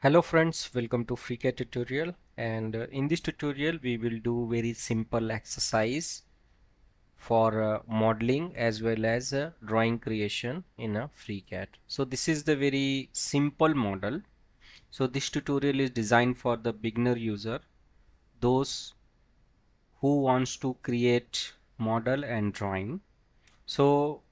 Hello friends, welcome to FreeCAD tutorial, and in this tutorial we will do very simple exercise for modeling as well as drawing creation in a FreeCAD. So this is the very simple model. So this tutorial is designed for the beginner user, those who wants to create model and drawing. So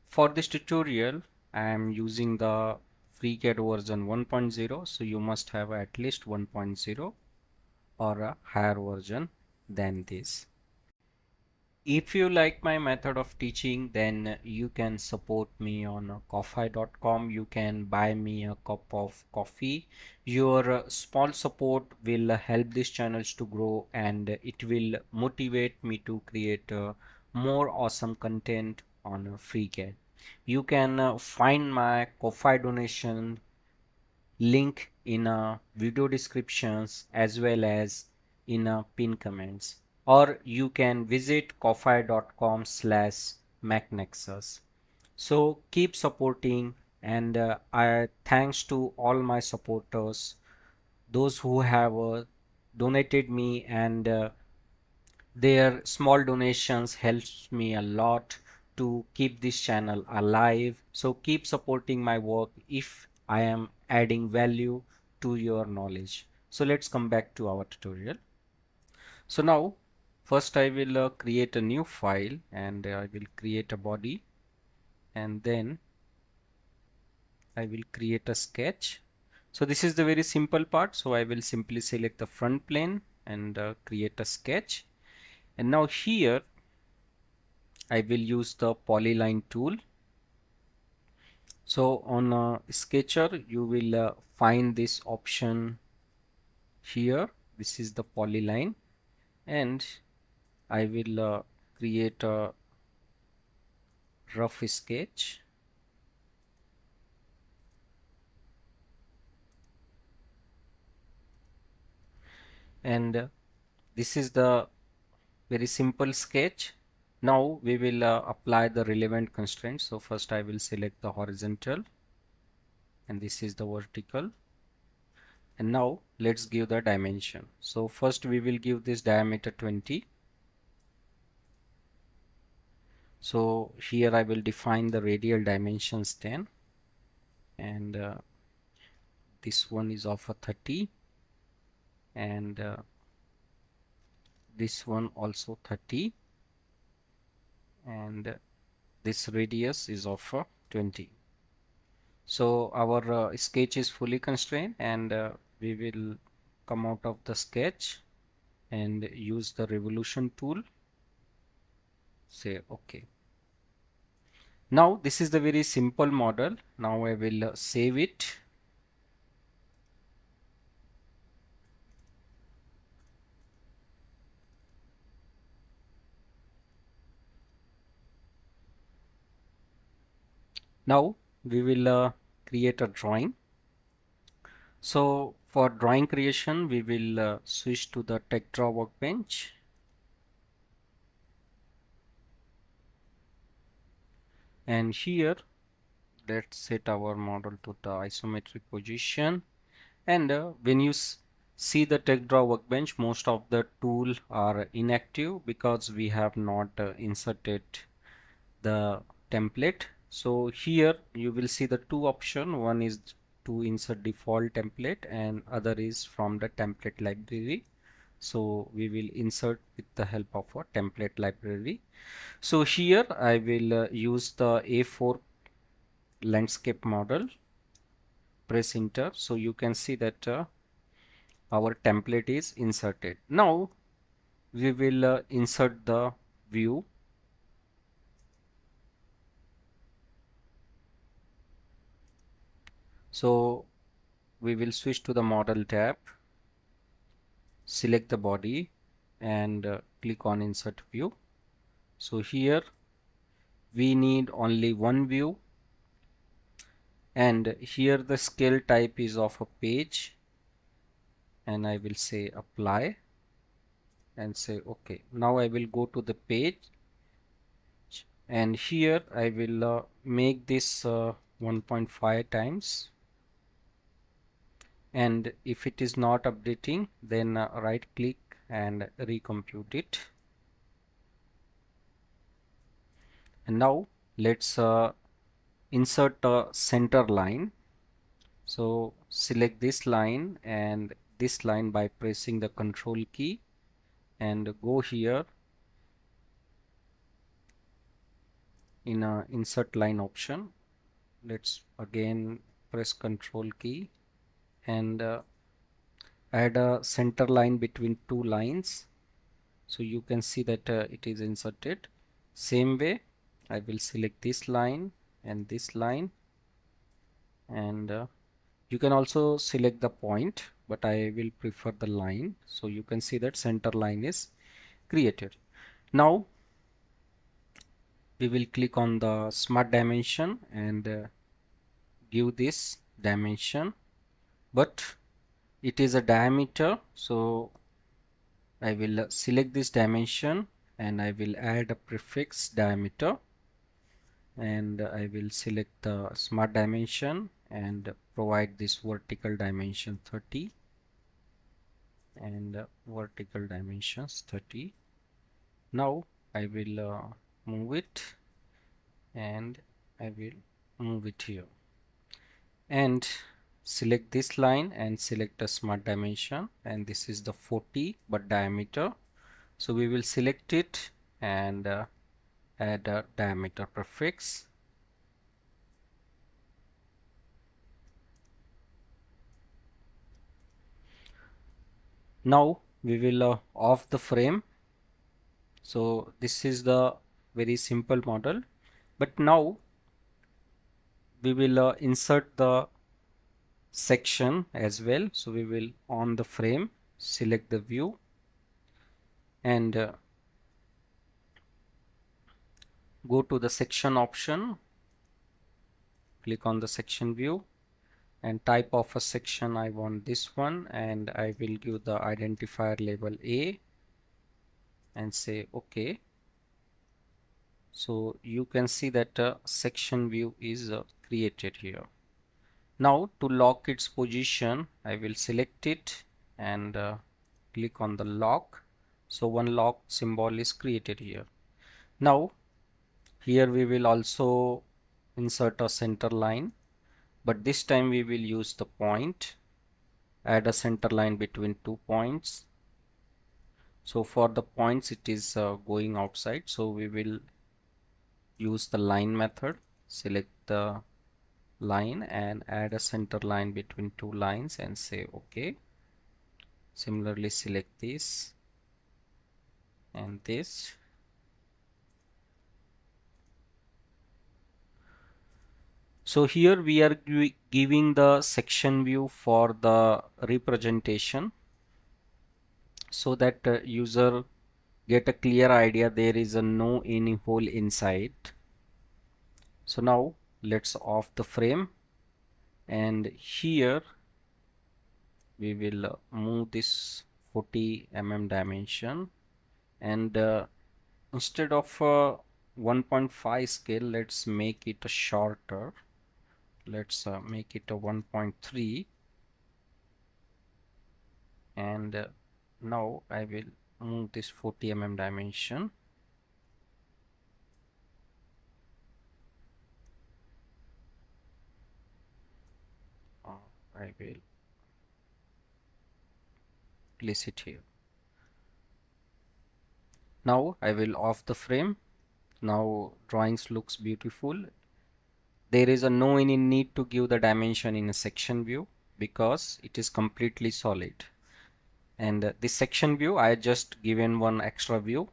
for this tutorial I am using the FreeCAD version 1.0, so you must have at least 1.0 or a higher version than this. If you like my method of teaching, then you can support me on ko-fi.com. You can buy me a cup of coffee. Your small support will help these channels to grow, and it will motivate me to create more awesome content on FreeCAD. You can find my ko-fi donation link in video descriptions as well as in pin comments, or you can visit ko-fi.com/Mechnexus. So keep supporting, and I thanks to all my supporters, those who have donated me, and their small donations helps me a lot to keep this channel alive. So keep supporting my work if I am adding value to your knowledge. So let's come back to our tutorial. So now first I will create a new file, and I will create a body, and then I will create a sketch. So this is the very simple part. So I will simply select the front plane and create a sketch. And now here I will use the polyline tool. So on Sketcher you will find this option here. This is the polyline, and I will create a rough sketch, and this is the very simple sketch. Now we will apply the relevant constraints. So first I will select the horizontal, and this is the vertical. And now let's give the dimension. So first we will give this diameter 20. So here I will define the radial dimensions 10, and this one is of a 30, and this one also 30, and this radius is of 20. So our sketch is fully constrained, and we will come out of the sketch and use the revolution tool. Say OK. Now this is the very simple model. Now I will save it. Now we will create a drawing. So for drawing creation we will switch to the text draw workbench, and here let's set our model to the isometric position. And when you see the text draw workbench, most of the tools are inactive because we have not inserted the template. So here you will see the two options. One is to insert default template, and other is from the template library. So we will insert with the help of a template library. So here I will use the A4 landscape model. Press enter, so you can see that our template is inserted. Now we will insert the view. So we will switch to the model tab, select the body, and click on insert view. So here we need only one view, and here the scale type is of a page, and I will say apply and say OK. Now I will go to the page, and here I will make this 1.5 times, and if it is not updating, then right click and recompute it. And now let's insert a center line. So select this line and this line by pressing the control key and go here in a insert line option. Let's again press control key and add a center line between two lines, so you can see that it is inserted. Same way I will select this line and this line, and you can also select the point, but I will prefer the line. So you can see that center line is created. Now we will click on the smart dimension and give this dimension, but it is a diameter, so I will select this dimension and I will add a prefix diameter, and I will select the smart dimension and provide this vertical dimension 30 and vertical dimensions 30. Now I will move it and I will move it here and select this line and select a smart dimension, and this is the 40 but diameter, so we will select it and add a diameter prefix. Now we will off the frame. So this is the very simple model, but now we will insert the section as well. So we will on the frame, select the view and go to the section option, click on the section view and type of a section. I want this one, and I will give the identifier label A and say OK. So you can see that section view is created here. Now to lock its position, I will select it and click on the lock. So one lock symbol is created here. Now here we will also insert a center line, but this time we will use the point, add a center line between 2 points. So for the points it is going outside, so we will use the line method, select the line and add a center line between two lines and say OK. Similarly select this and this. So here we are giving the section view for the representation, so that user get a clear idea there is a no any hole inside. So now let's off the frame, and here we will move this 40 dimension, and instead of 1.5 scale, let's make it a shorter. Let's make it a 1.3, and now I will move this 40 dimension. I will place it here. Now I will off the frame. Now drawings looks beautiful. There is a no any need to give the dimension in a section view because it is completely solid. And this section view I just given one extra view,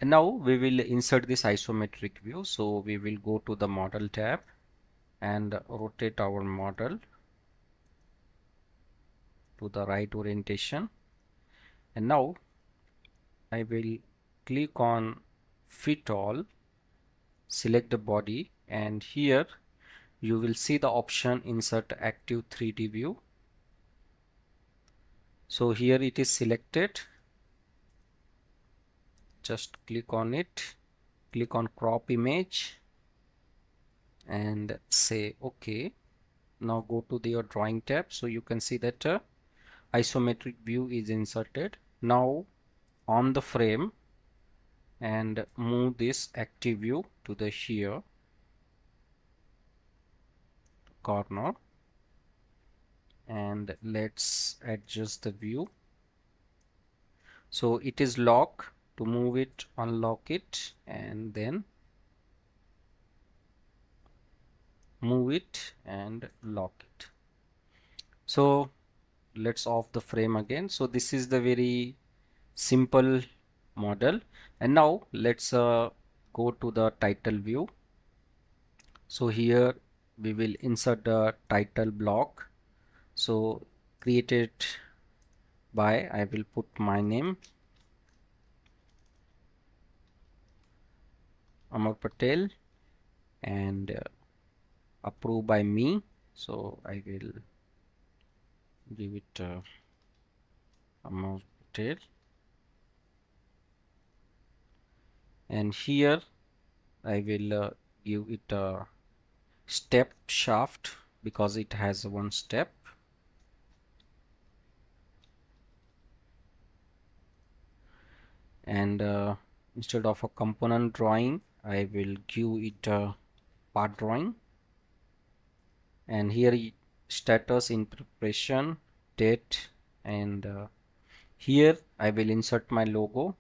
and now we will insert this isometric view. So we will go to the model tab and rotate our model to the right orientation, and now I will click on fit all, select the body, and here you will see the option insert active 3D view. So here it is selected, just click on it, click on crop image and say OK. Now go to your drawing tab, so you can see that isometric view is inserted. Now on the frame, and move this active view to the here corner, and let's adjust the view so it is lock. To move it, unlock it, and then move it and lock it. So let's off the frame again. So this is the very simple model. And now let's go to the title view. So here we will insert the title block. So created by, I will put my name, Amar Patel, and approved by me. So I will give it Amar Patel, and here I will give it a step shaft because it has one step, and instead of a component drawing I will give it a part drawing, and here status in preparation, date, and here I will insert my logo.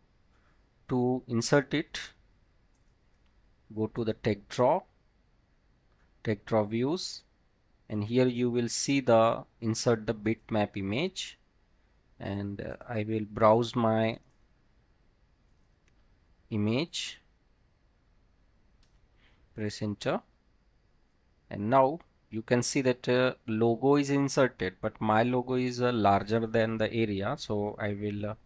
To insert it, go to the text draw views, and here you will see the insert the bitmap image, and I will browse my image, press enter, and now you can see that logo is inserted, but my logo is larger than the area, so I will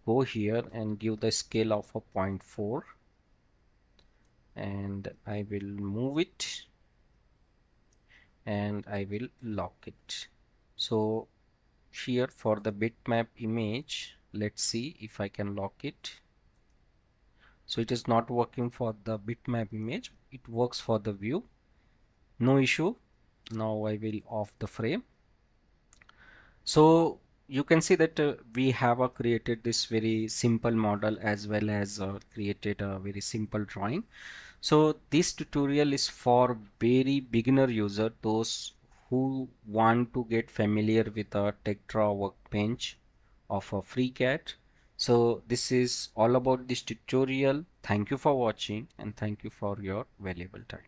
go here and give the scale of a 0.4, and I will move it and I will lock it. So here for the bitmap image, let's see if I can lock it. So it is not working for the bitmap image, it works for the view, no issue. Now I will off the frame. So you can see that we have created this very simple model as well as created a very simple drawing. So this tutorial is for very beginner user, those who want to get familiar with a TechDraw workbench of a FreeCAD. So this is all about this tutorial. Thank you for watching and thank you for your valuable time.